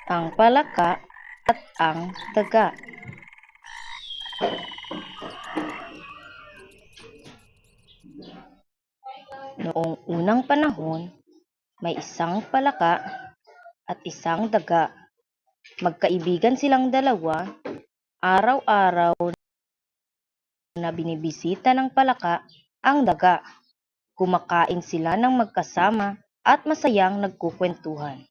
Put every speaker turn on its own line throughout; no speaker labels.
ang palaka at ang daga. Noong unang panahon, may isang palaka at isang daga. Magkaibigan silang dalawa. Araw-araw na binibisita ng palaka ang daga. Kumakain sila ng magkasama at masayang nagkukwentuhan.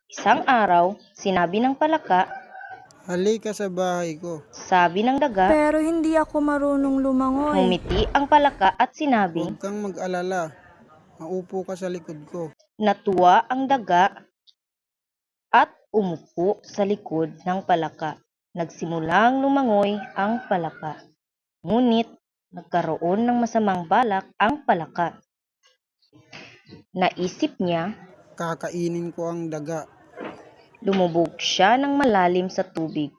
Isang araw, sinabi ng palaka,
Halika sa bahay ko.
sabi ng daga.
Pero hindi ako marunong lumangoy.
Ngumiti ang palaka at sinabi.
Huwag kang mag-alala. Maupo ka sa likod ko.
Natuwa ang daga at umupo sa likod ng palaka. Nagsimulang lumangoy ang palaka. Ngunit nagkaroon ng masamang balak ang palaka. Naisip niya,
Kakainin ko ang daga.
lumubog siya ng malalim sa tubig.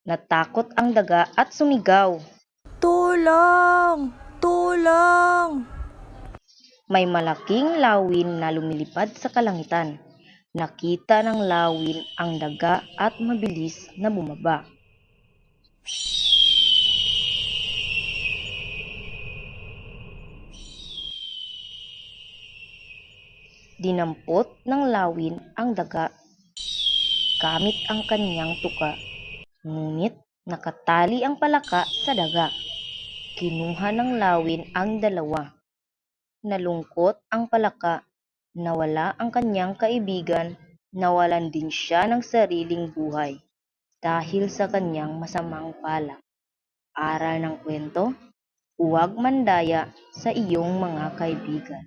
Natakot ang daga at sumigaw.
Tulong! Tulong!
May malaking lawin na lumilipad sa kalangitan. Nakita ng lawin ang daga at mabilis na bumaba. Dinampot ng lawin ang daga gamit ang kanyang tuka. Ngunit nakatali ang palaka sa daga. Kinuha ng lawin ang dalawa. Nalungkot ang palaka. Nawala ang kanyang kaibigan. Nawalan din siya ng sariling buhay dahil sa kanyang masamang balak. Aral ng kwento, huwag mandaya sa iyong mga kaibigan.